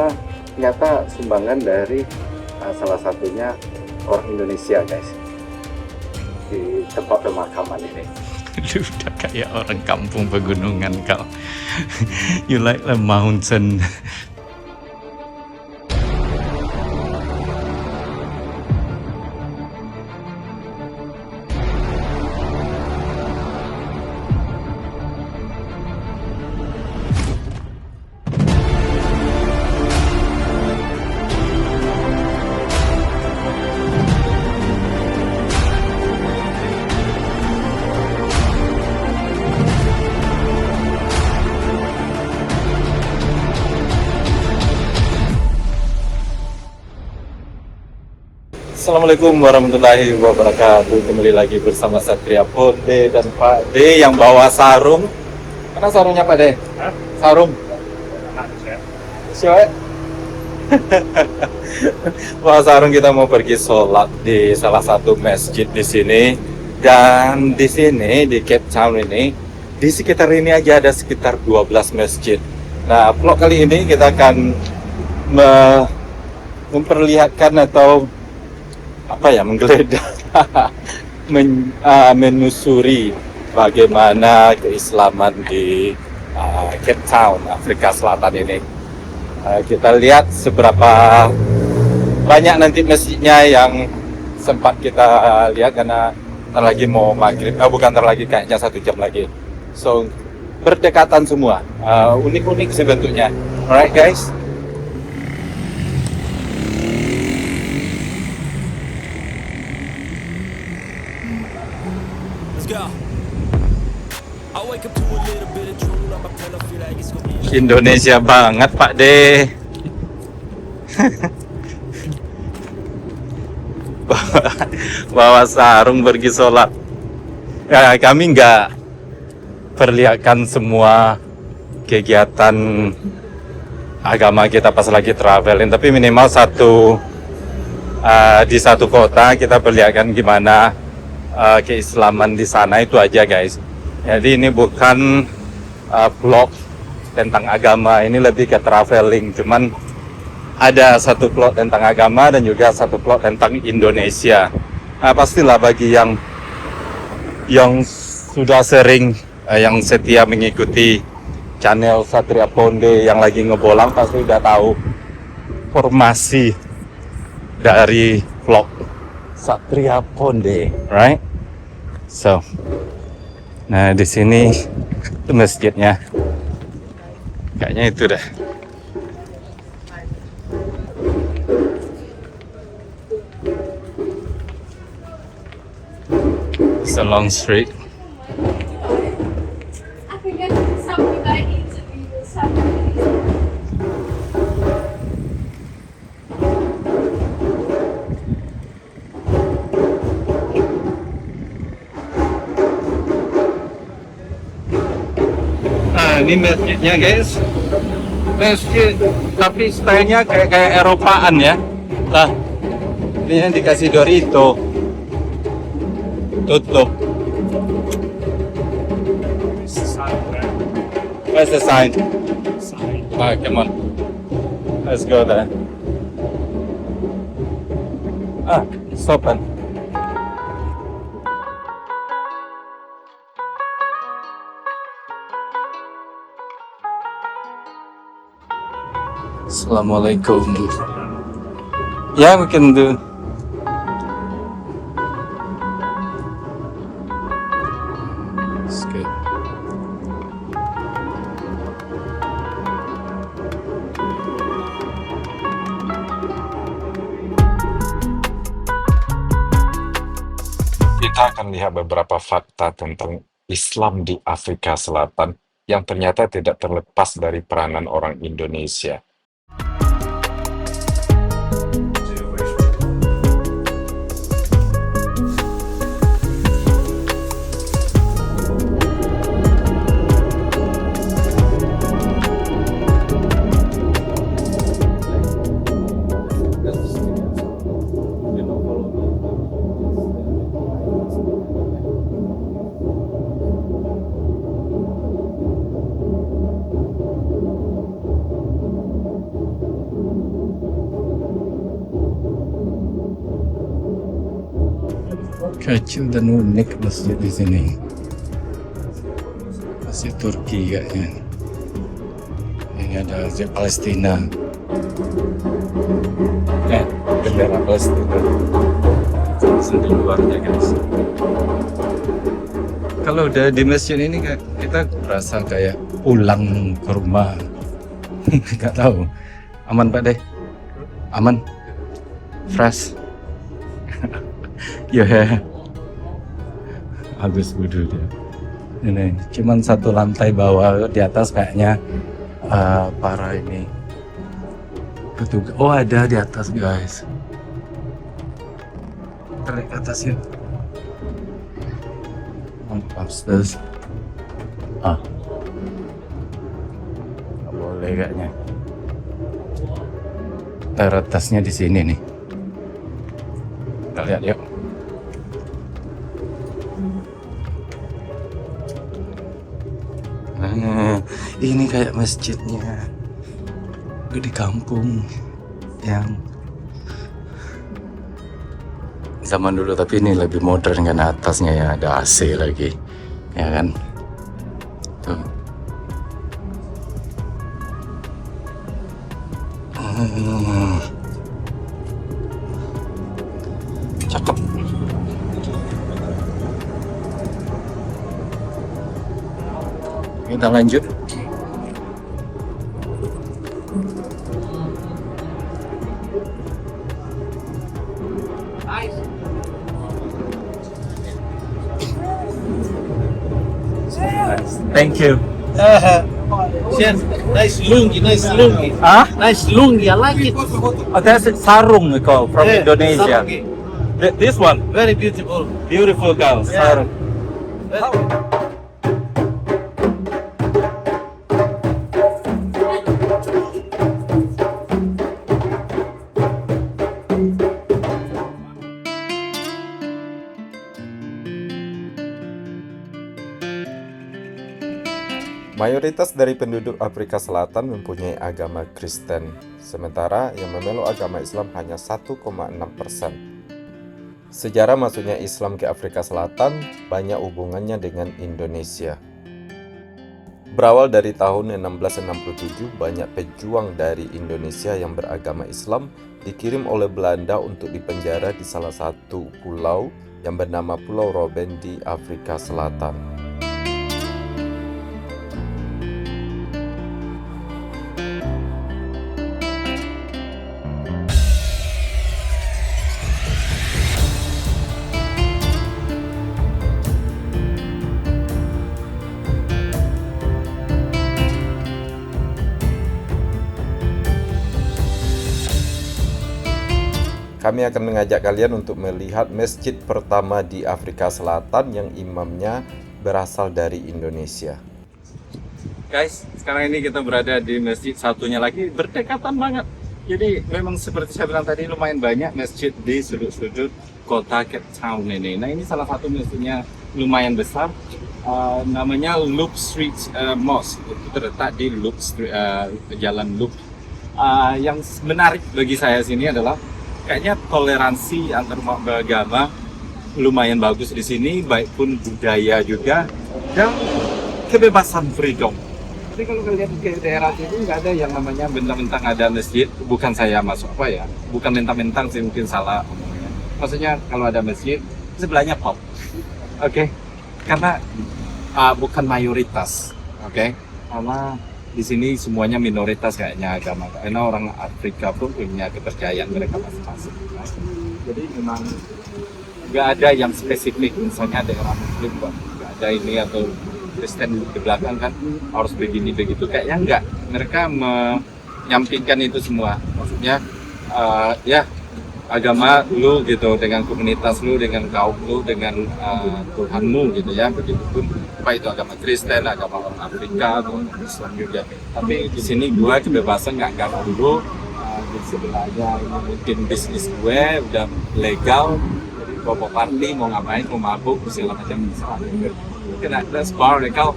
adalah ternyata sumbangan dari salah satunya orang Indonesia, guys, di tempat pemakaman ini. Lu udah kayak orang kampung pegunungan kau. You like the mountain. Assalamualaikum warahmatullahi wabarakatuh. Kembali lagi bersama Satria Ponde dan Pak D yang bawa sarung. Mana sarungnya Pak D? Hah? Sarung. Siapa? Bawa sarung, kita mau pergi sholat di salah satu masjid di sini. Dan di sini di Cape Town ini, di sekitar ini aja ada sekitar 12 masjid. Nah, vlog kali ini kita akan memperlihatkan atau menggeledah menusuri bagaimana keislaman di Cape Town, Afrika Selatan ini. Kita lihat seberapa banyak nanti masjidnya yang sempat kita lihat, karena ntar lagi mau maghrib, bukan ntar lagi, kayaknya 1 jam lagi. So berdekatan semua, unik-unik sih bentuknya. Alright guys. Indonesia banget Pak D. Bawa sarung pergi sholat. Ya, kami nggak perlihatkan semua kegiatan agama kita pas lagi traveling, tapi minimal di satu kota kita perlihatkan gimana keislaman di sana, itu aja guys. Jadi ini bukan vlog tentang agama, ini lebih ke traveling. Cuman ada satu vlog tentang agama dan juga satu vlog tentang Indonesia. Nah, pastilah bagi yang sudah sering, yang setia mengikuti channel Satria Ponde yang lagi ngebolang, pasti udah tahu formasi dari vlog Satria Ponde, right? So, nah di sini itu masjidnya, kayaknya itu dah. It's a long street. Ini masjidnya guys, masjid tapi stylenya kayak Eropaan ya. Lah, ini yang dikasih Dorito, tutup. Where's the sign? Ah, come on, let's go there. Stop it. Assalamualaikum. Yeah, we can do. It's good. Kita akan lihat beberapa fakta tentang Islam di Afrika Selatan yang ternyata tidak terlepas dari peranan orang Indonesia. Kecil dan unik masjid di sini. Masjid Turki kayaknya. Ini ada masjid Palestina. Bendera Palestina. Di luarnya guys. Kalau udah di masjid ini kita berasa kayak pulang ke rumah. Gak tahu. Aman Pak deh. Aman. Fresh. Ya. Habis wudhu dia. Ini cuman satu lantai bawah, di atas kayaknya para ini petugas. Oh ada di atas guys. Tarik ke atas ya. Upstairs. Nggak boleh kayaknya. Teratasnya di sini nih. Kita lihat yuk. Ini kayak masjidnya di kampung yang zaman dulu, tapi ini lebih modern kan, atasnya ya ada AC lagi, ya kan? Tuh. Cakep. Kita lanjut. Thank you. Chef, nice lungi. Ah? Nice lungi, I like it. Oh, that's sarung from Yeah, Indonesia. sarungi. This one, Very beautiful. beautiful girl, Yeah. sarung. Mayoritas dari penduduk Afrika Selatan mempunyai agama Kristen, sementara yang memeluk agama Islam hanya 1,6%. Sejarah masuknya Islam ke Afrika Selatan banyak hubungannya dengan Indonesia. Berawal dari tahun 1667, banyak pejuang dari Indonesia yang beragama Islam dikirim oleh Belanda untuk dipenjara di salah satu pulau yang bernama Pulau Robben di Afrika Selatan. Kami akan mengajak kalian untuk melihat masjid pertama di Afrika Selatan yang imamnya berasal dari Indonesia. Guys, sekarang ini kita berada di masjid satunya lagi, berdekatan banget. Jadi memang seperti saya bilang tadi, lumayan banyak masjid di sudut-sudut kota Cape Town ini. Nah, ini salah satu masjidnya lumayan besar, namanya Loop Street Mosque. Itu terletak di Loop Street, Jalan Loop. Yang menarik bagi saya sini adalah kayaknya toleransi antar umat beragama lumayan bagus di sini, baik pun budaya juga, dan kebebasan freedom. Jadi kalau kalian ke daerah sini nggak ada yang namanya bentang-bentang ada masjid. Bukan saya masuk apa ya, bukan mentang-mentang sih, mungkin salah. Maksudnya kalau ada masjid sebelahnya pub, oke? Karena bukan mayoritas, oke? Karena di sini semuanya minoritas kayaknya agama, karena orang Afrika pun punya kepercayaan mereka masing-masing. Jadi memang nggak ada yang spesifik, misalnya daerah Muslim nggak ada ini, atau Kristen di belakang kan harus begini begitu, kayaknya nggak. Mereka menyampingkan itu semua, maksudnya ya agama lu gitu dengan komunitas lu, dengan kaum lu, dengan Tuhanmu gitu ya. Begitupun apa itu agama Kristen, agama orang Afrika atau Islam juga. Tapi di sini gue kebebasan nggak ganggu dulu. Di sebelahnya ini mungkin bisnis gue udah legal, jadi gue mau party, mau ngapain, mau mabuk, segala macam bisa. Mungkin ada bar legal.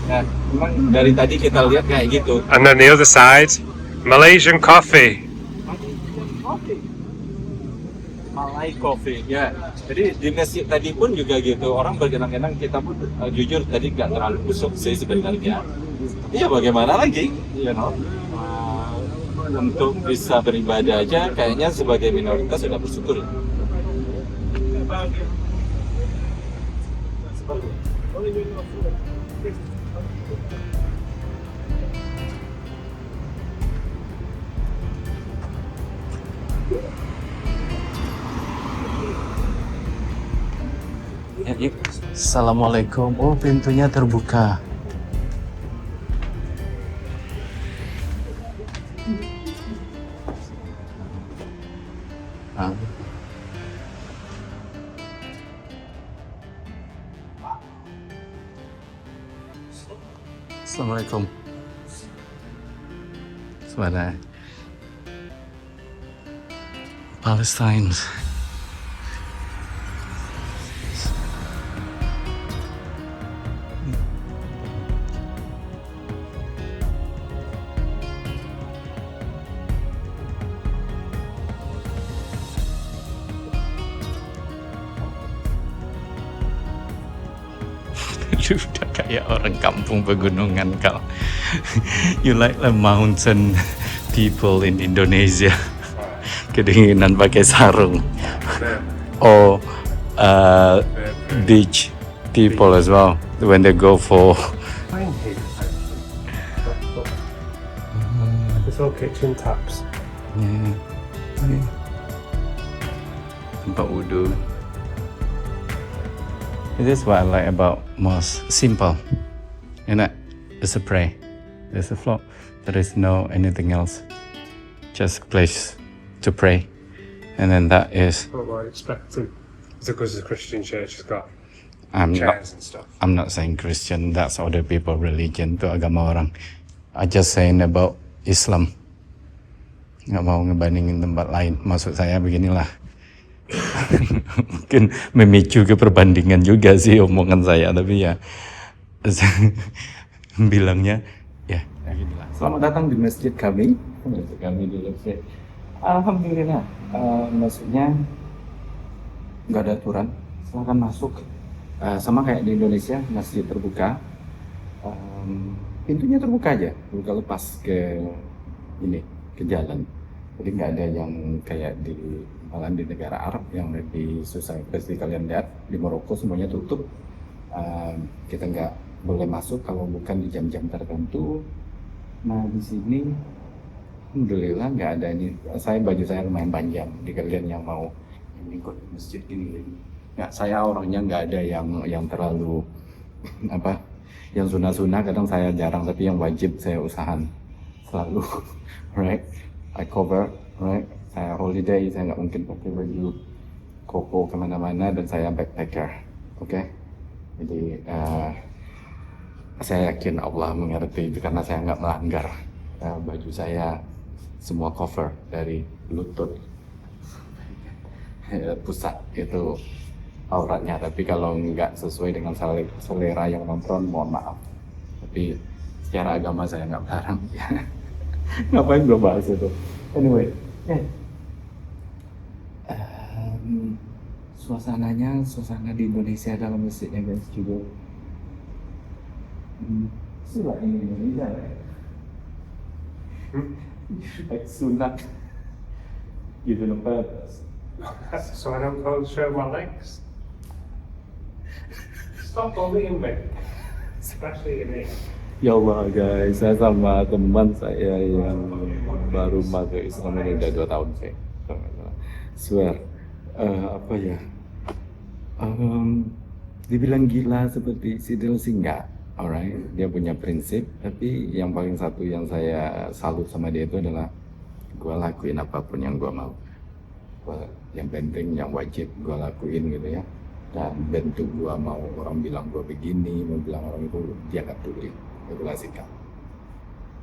Nah, memang dari tadi kita lihat kayak gitu. And then the other side, Malaysian coffee. Malay Coffee ya. Jadi di masjid tadi pun juga gitu. Orang bergenang-genang, kita pun jujur tadi nggak terlalu busuk sih sebenarnya. Iya bagaimana lagi, untuk bisa beribadah aja kayaknya sebagai minoritas sudah bersyukur. Ya, yuk. Assalamualaikum. Oh, pintunya terbuka. Ah. Assalamualaikum. Sebenarnya Palestine. Lu udah kayak orang kampung pegunungan kau. You like the mountain people in Indonesia. Kedinginan pakai sarung. Or beach people as well when they go for. It's all kitchen taps. Yeah. Tempat wudhu. This is what I like about mosque. Simple. You know, it's a pray. There's a floor. There is no anything else. Just a place to pray. And then that is. What am I expecting? It's because the Christian church has got I'm chairs and stuff. not saying Christian. That's other people religion. Itu agama orang. I just saying about Islam. Nggak mau ngebandingin tempat lain. Maksud saya beginilah. Mungkin memicu ke perbandingan juga sih omongan saya, tapi ya bilangnya ya ginilah. Selamat datang di masjid kami. Masjid kami di Lutfi. Alhamdulillah, maksudnya nggak ada aturan, silakan masuk. Sama kayak di Indonesia, masjid terbuka, pintunya terbuka aja, terbuka lepas ke jalan. Jadi nggak ada yang kayak malah di negara Arab yang lebih susah. Pasti kalian lihat di Maroko semuanya tutup. Kita nggak boleh masuk kalau bukan di jam-jam tertentu. Nah di sini, alhamdulillah nggak ada ini. Baju saya lumayan panjang. Di kalian yang mau ikut masjid ini, nggak, saya orangnya nggak ada yang terlalu yang sunah-sunah. Kadang saya jarang, tapi yang wajib saya usahakan selalu. Right, I cover, right. Saya holiday, saya nggak mungkin pakai baju koko kemana-mana, dan saya backpacker, oke? Jadi saya yakin Allah mengerti itu karena saya nggak melanggar. Baju saya semua cover dari lutut pusat itu auratnya. Tapi kalau nggak sesuai dengan selera yang nonton, mohon maaf. Tapi secara agama saya nggak melarang. Ngapain gue bahas itu? Anyway, suasana di Indonesia dalam masjidnya guys juga. Sudah ini Indonesia ya. Like sunat. You do on purpose. So I don't go show my legs. Stop bullying me, especially in here. Ya Allah guys, saya sama teman saya yang baru masuk Islam ini udah 2 tahun sih. Swear, dibilang gila seperti Sidil sih enggak, alright. Dia punya prinsip, tapi yang paling satu yang saya salut sama dia itu adalah gue lakuin apapun yang gue mau. Yang penting, yang wajib gue lakuin gitu ya. Dan bentuk gue mau orang bilang gue begini, mau bilang orang itu, dia gak peduli. Itulah sikap.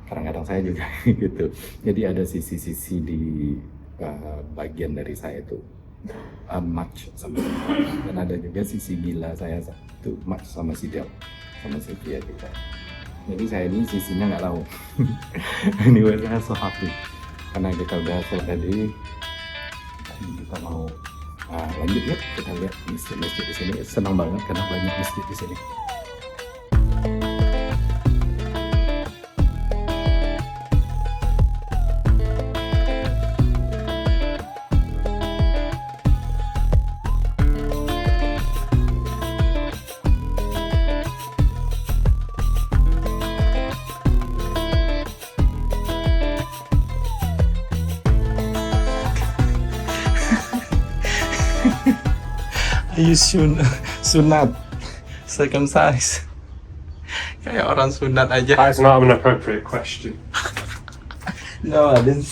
Kadang-kadang saya juga gitu. Jadi ada sisi-sisi di bagian dari saya itu match sama dan ada juga sisi gila saya itu match sama Sidel, sama Sylvia juga. Jadi saya ini sisinya nggak tahu. Anyway, saya so happy karena kita udah selesai tadi. Kita mau Nah, lanjut yuk kita lihat masjid-masjid di sini. Senang banget karena banyak masjid di sini. You sunat, circumcised. Kayak orang sunat aja. That's not an appropriate question. No, I didn't.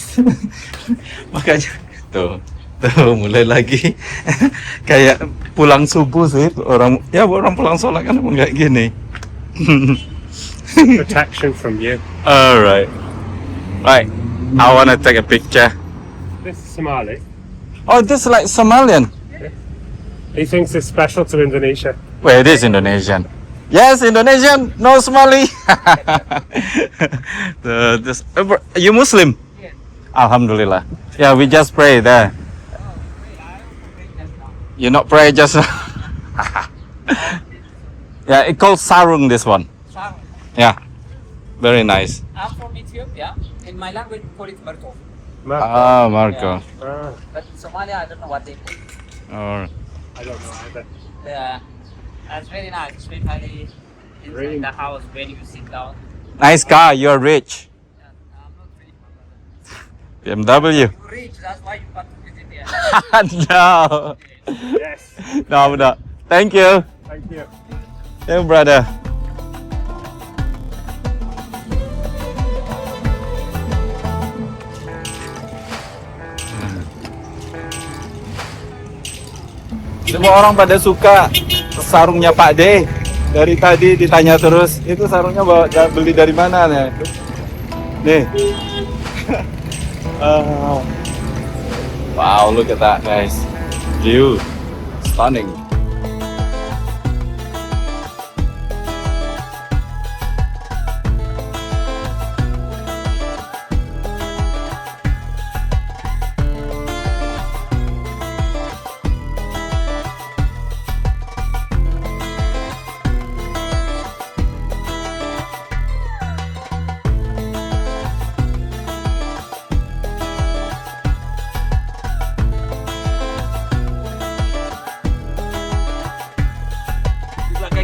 Makanya tuh mulai lagi. Kayak pulang subuh sih orang pulang sholat kan emang kayak gini. Protection from you. Alright, right. I wanna take a picture. This is Somali. Oh, this is like Somalian. He thinks it's special to Indonesia. Well, it is Indonesian. Yes, Indonesian, no Somali. You Muslim? Yes. Alhamdulillah. Yeah, we just pray there. You not pray just now? Yeah, it called sarung, this one. Sarung. Yeah, very nice. I'm from Ethiopia. In my language, we call it Marco. Ah, Marco. Ah, But in Somalia, I don't know what they call it. Oh, I don't know either. It's very nice, especially inside Really? the house when you sit down. nice car, you're rich. I'm not rich, my brother. BMW. You're rich, that's why you got to visit here. No. Yes. No. Thank you. Thank you. Yeah, brother. Semua orang pada suka sarungnya Pak D. Dari tadi ditanya terus, itu sarungnya beli dari mana nih? Nih. Wow, look at that, guys. View, stunning.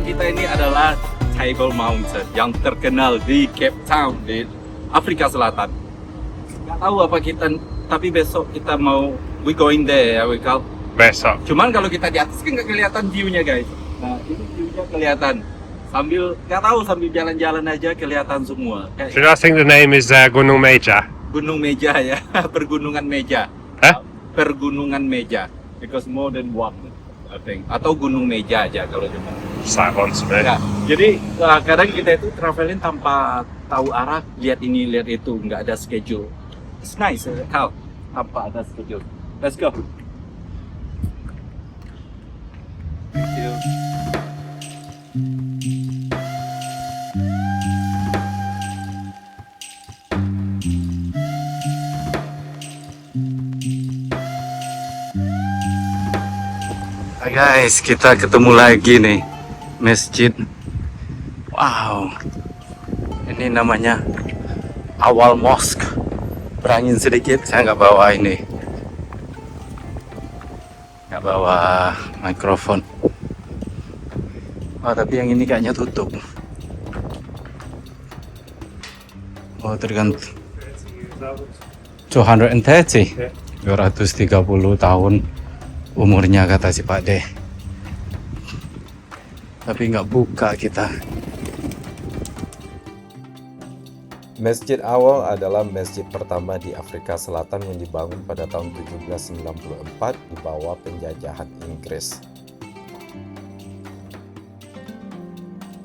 Kita ini adalah Table Mountain yang terkenal di Cape Town di Afrika Selatan. Gak tahu apa kita, tapi besok kita mau we going there ya, we call. Besok. Cuman kalau kita di atas kan nggak kelihatan view-nya, guys. Nah, ini view-nya kelihatan. Sambil nggak tahu sambil jalan-jalan aja kelihatan semua. Should I think the name is Gunung Meja? Gunung Meja ya, pergunungan Meja. Hah? Pergunungan Meja. Because more than one, I think. Atau Gunung Meja aja kalau cuma. Silence, man. Ya, jadi kadang kita itu traveling tanpa tahu arah, lihat ini, lihat itu, nggak ada schedule. It's nice, Kal. Tanpa ada schedule. Let's go. Thank you. Hai guys, kita ketemu lagi nih masjid. Wow, ini namanya Awal Mosque. Berangin sedikit, saya nggak bawa ini, nggak bawa mikrofon. Oh, tapi yang ini kayaknya tutup. Oh, tergantung. 230, 230 tahun umurnya kata si Pak D. Tapi nggak buka kita. Masjid Awal adalah masjid pertama di Afrika Selatan yang dibangun pada tahun 1794 di bawah penjajahan Inggris.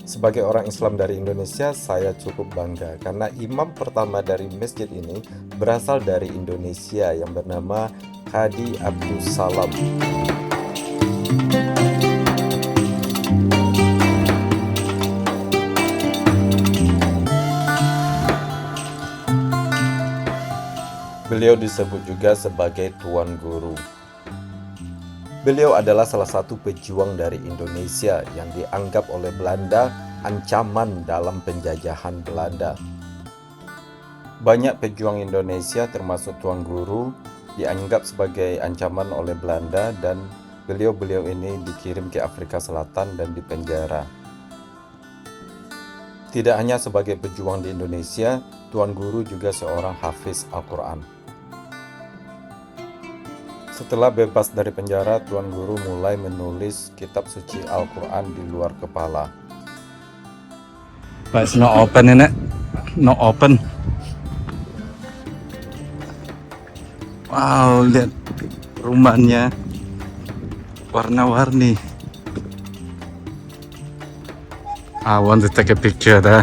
Sebagai orang Islam dari Indonesia, saya cukup bangga karena imam pertama dari masjid ini berasal dari Indonesia yang bernama Hadi Abdus Salam. Beliau disebut juga sebagai Tuan Guru. Beliau adalah salah satu pejuang dari Indonesia yang dianggap oleh Belanda ancaman dalam penjajahan Belanda. Banyak pejuang Indonesia termasuk Tuan Guru dianggap sebagai ancaman oleh Belanda dan beliau-beliau ini dikirim ke Afrika Selatan dan dipenjara. Tidak hanya sebagai pejuang di Indonesia, Tuan Guru juga seorang hafiz Al-Quran. Setelah bebas dari penjara, Tuan Guru mulai menulis kitab suci Al-Quran di luar kepala. But it's not open, innit? Not open. Wow, lihat rumahnya warna-warni. I want to take a picture dah.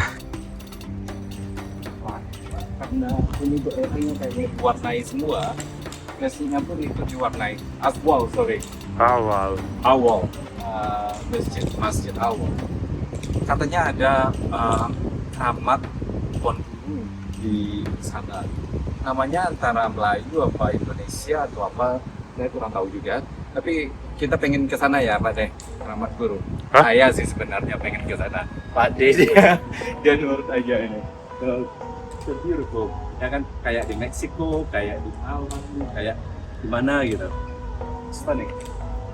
Karena ini berarti kayak diwarnai semua, mesinnya pun ikut diwarnai. Aswal, sorry. Awal. Awal. Masjid Awal. Katanya ada keramat Tuan Guru di sana. Namanya antara Melayu apa Indonesia atau apa, saya kurang tahu juga. Tapi kita pengen ke sana ya Pak Deh, keramat guru. Hah? Saya sih sebenarnya pengen ke sana. Pak Deh dia nurut aja ini. So beautiful. Ya kan kayak di Meksiko, kayak di Malang, kayak di mana gitu. Stunning.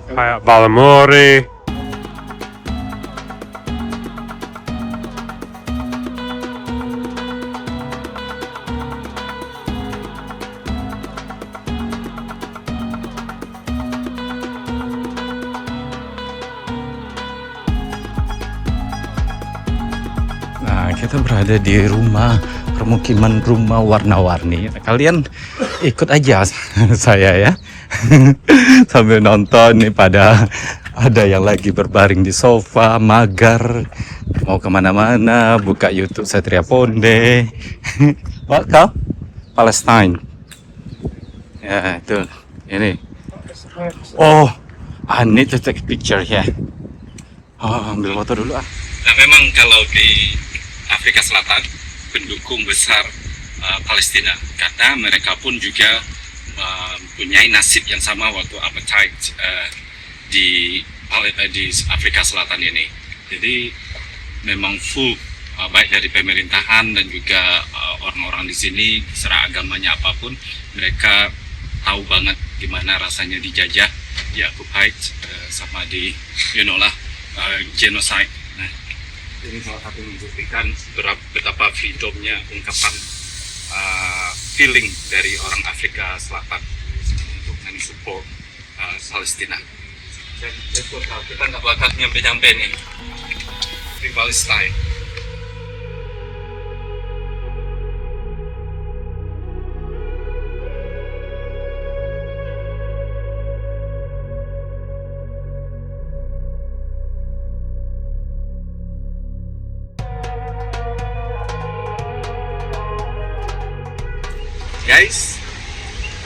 Kayak Balamori. Nah, kita berada di rumah, permukiman rumah warna-warni. Kalian ikut aja saya ya. Sambil nonton nih, pada ada yang lagi berbaring di sofa, magar, mau kemana-mana, buka YouTube Satria Ponde. What kau? Palestine. Ya, itu. Ini. Oh, I need to take a picture here. Oh, ambil foto dulu ah. Nah memang kalau di Afrika Selatan pendukung besar Palestina karena mereka pun juga mempunyai nasib yang sama waktu apartheid di Afrika Selatan ini. Jadi memang full baik dari pemerintahan dan juga orang-orang di sini serah agamanya apapun, mereka tahu banget gimana rasanya dijajah, occupied sama di genocide. Nah, ini salah satu membuktikan betapa freedomnya ungkapan feeling dari orang Afrika Selatan untuk mensupport Palestina. Dan kita nggak bakal nyampe-nyampe nih di Palestina. Guys,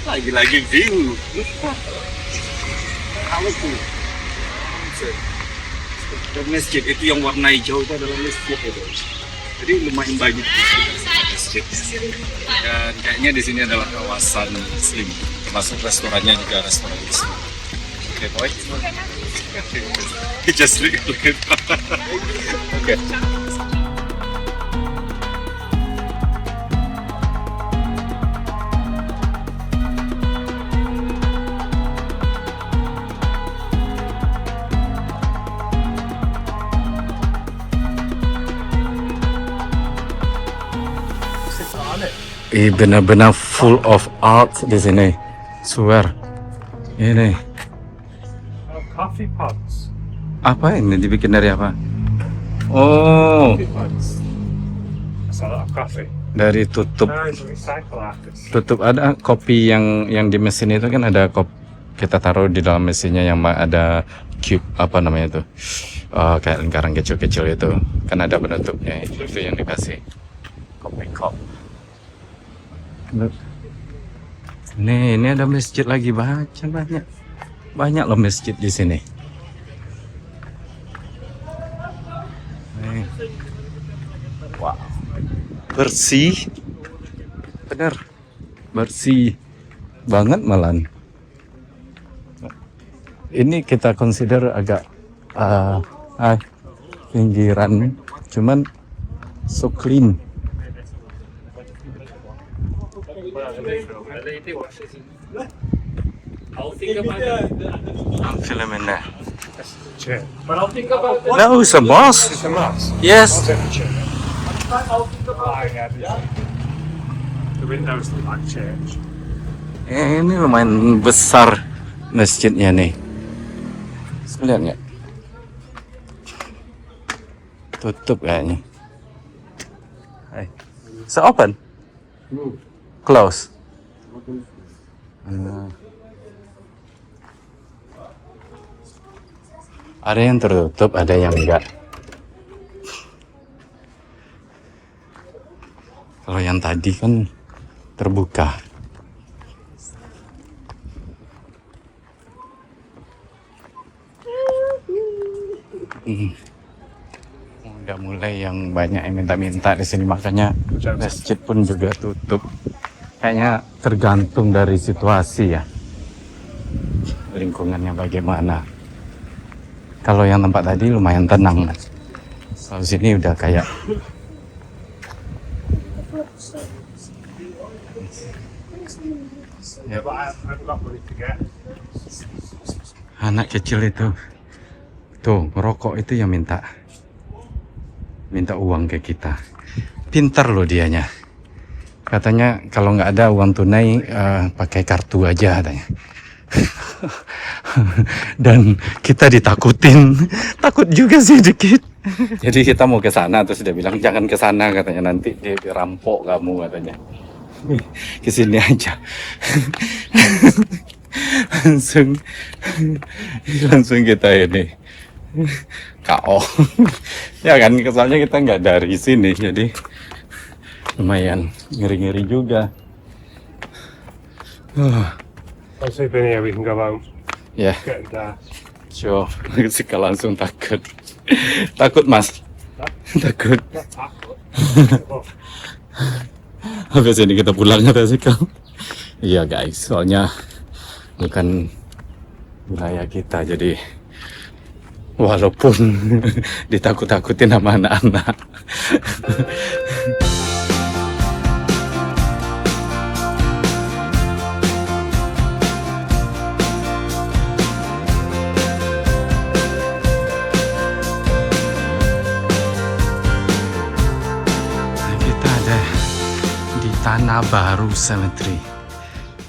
lagi-lagi view. Apa tuh? Dan masjid itu yang warna hijau itu adalah masjid itu. Jadi lumayan banyak masjid. Dan kayaknya di sini adalah kawasan Muslim, termasuk restorannya juga restoran Muslim. Oke, boy. Just look at it. Oke. Benar-benar full of art di sini. Swear. Ini Coffee pots. apa ini, dibikin dari apa? Oh, Coffee pots. That's a lot of coffee. dari tutup. Nice recycle artists. Tutup ada kopi yang di mesin itu kan ada kita taruh di dalam mesinnya yang ada cube apa namanya itu, kayak lingkaran kecil-kecil itu kan ada penutupnya, itu yang dikasih kopi cup. Nih, ini ada masjid lagi, banyak loh masjid di sini. Nih. Wow, bersih, bener, bersih banget malan. ini kita consider agak pinggiran, cuman so clean. I'm filming there. Chair. No, it's a mosque. It's a mosque. Yes. I'll take the chair. The windows look like church. Ini lumayan besar masjidnya nih. Lihat nggak? Tutup kayaknya. Hai. So open? Close. Ada yang tertutup, ada yang enggak. Kalau yang tadi kan terbuka. Udah mulai yang banyak yang minta-minta di sini, makanya masjid pun juga tutup. Kayaknya tergantung dari situasi ya, lingkungannya bagaimana. Kalau yang tempat tadi lumayan tenang, kalau sini udah kayak ya, anak kecil itu tuh merokok itu yang minta uang ke kita. Pintar loh dianya. Katanya kalau nggak ada uang tunai pakai kartu aja katanya. Dan kita ditakutin, takut juga sih dikit. Jadi kita mau ke sana, terus dia bilang jangan ke sana katanya, nanti dia rampok kamu katanya. Ke sini aja. langsung kita ini KO. Ya kan, soalnya kita nggak dari sini, jadi lumayan ngeri-ngeri juga. Once we've been here, we can go home. Ya, Get there. sure. Sika langsung takut. Takut mas. Takut. Habis ini kita pulang kata Sika. Iya guys, soalnya bukan wilayah kita, jadi walaupun ditakut-takutin sama anak-anak. Kita ada di Tanah Baru Cemetery.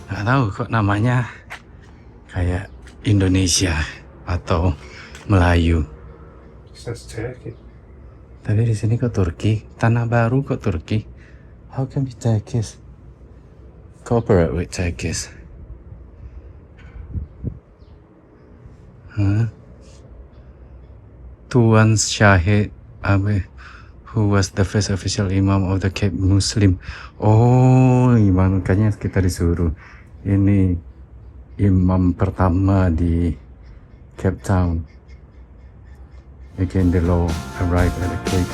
Nggak tahu kok namanya kayak Indonesia atau Melayu. It says Turkey. Tapi di sini kok Turki? Tanah Baru kok Turki? How can be Turkish? Cooperate with Turkish. Huh? Tuan Syahid Abe, who was the first official imam of the Cape Muslim. Oh, makanya kita disuruh. Ini imam pertama di Cape Town. Again, the law arrived at the Cape.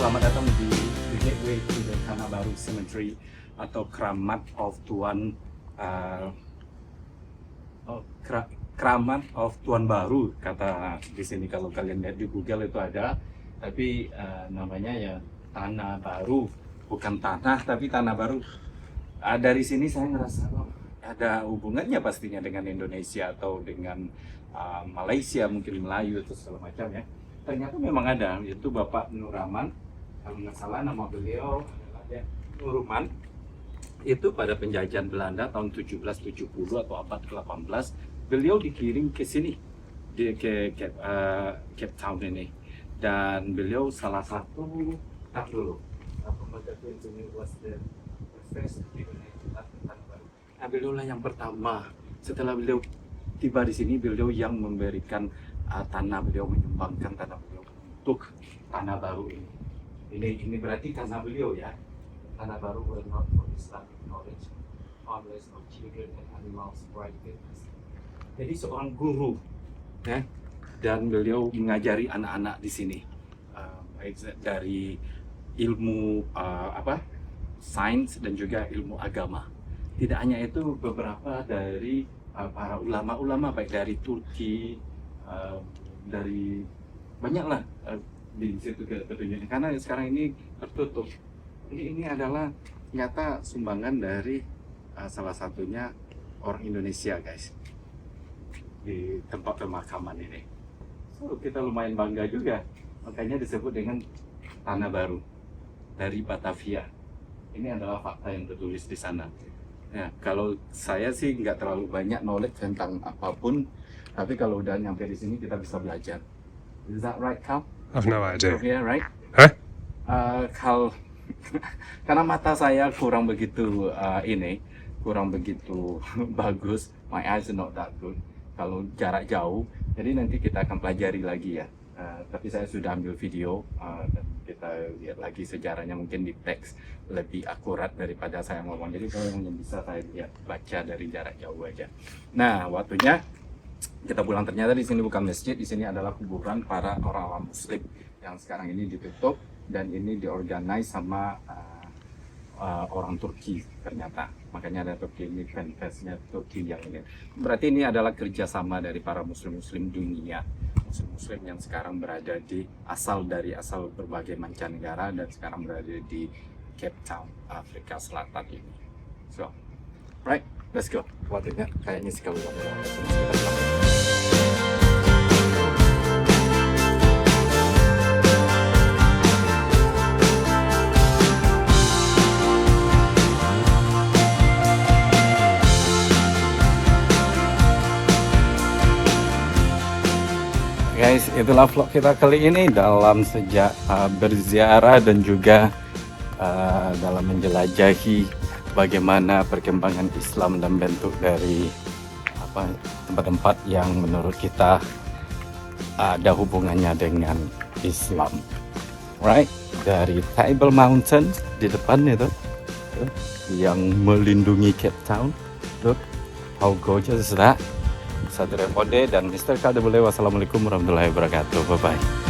Selamat datang di The Gateway to the Tanah Baru Cemetery atau Keramat of Tuan Keramat of Tuan Baru kata di sini. Kalau kalian lihat di Google itu ada, tapi namanya ya Tanah Baru, bukan tanah tapi Tanah Baru. Dari sini saya ngerasa ada hubungannya pastinya dengan Indonesia atau dengan Malaysia, mungkin Melayu atau segala macam ya. Ternyata memang ada, yaitu Bapak Nur Rahman, kalau nggak salah nama beliau adalah ya, Nuruman. Itu pada penjajahan Belanda tahun 1770 atau abad ke-18, beliau dikirim ke sini, ke Cape Town ini. Dan beliau salah satu, Nah, beliau lah yang pertama. Setelah beliau tiba di sini, beliau yang memberikan tanah, beliau menyumbangkan tanah beliau untuk tanah baru ini. Ini berarti tanah beliau ya. Tanah baru were not for Islamic knowledge, harmless of children and animals, bright witness. Jadi seorang guru, ya, dan beliau mengajari anak-anak di sini, baik dari ilmu sains dan juga ilmu agama. Tidak hanya itu, beberapa dari para ulama-ulama baik dari Turki, dari banyaklah di situ ketunjuknya, karena sekarang ini tertutup. Ini adalah nyata sumbangan dari salah satunya orang Indonesia, guys, di tempat pemakaman ini. So, kita lumayan bangga juga, makanya disebut dengan tanah baru dari Batavia. Ini adalah fakta yang tertulis di sana. Ya, kalau saya sih nggak terlalu banyak knowledge tentang apapun, tapi kalau udah nyampe di sini kita bisa belajar. Is that right, Cal? I've no idea. Yeah, right? Huh? Cal, karena mata saya kurang begitu kurang begitu bagus. My eyes are not that good. Kalau jarak jauh, jadi nanti kita akan pelajari lagi ya. Tapi saya sudah ambil video dan kita lihat lagi sejarahnya, mungkin di teks lebih akurat daripada saya ngomong. Jadi kalau yang bisa saya lihat baca dari jarak jauh aja. Nah, waktunya kita pulang. Ternyata di sini bukan masjid, di sini adalah kuburan para orang-orang Muslim yang sekarang ini ditutup dan ini diorganize sama orang Turki ternyata. Makanya ada Turki ini, fanfestnya Turki yang ini. Berarti ini adalah kerjasama dari para Muslim-Muslim dunia. Muslim yang sekarang berada di asal berbagai mancanegara dan sekarang berada di Cape Town, Afrika Selatan ini. So, right, let's go. Waktunya kayaknya sih kalau guys, itulah vlog kita kali ini dalam sejak berziarah dan juga dalam menjelajahi bagaimana perkembangan Islam dan bentuk dari tempat-tempat yang menurut kita ada hubungannya dengan Islam. Right, dari Table Mountain di depan itu yang melindungi Cape Town. Look how gorgeous is that. Satria Kode dan Mr. Kade Bule. Wassalamualaikum warahmatullahi wabarakatuh. Bye bye.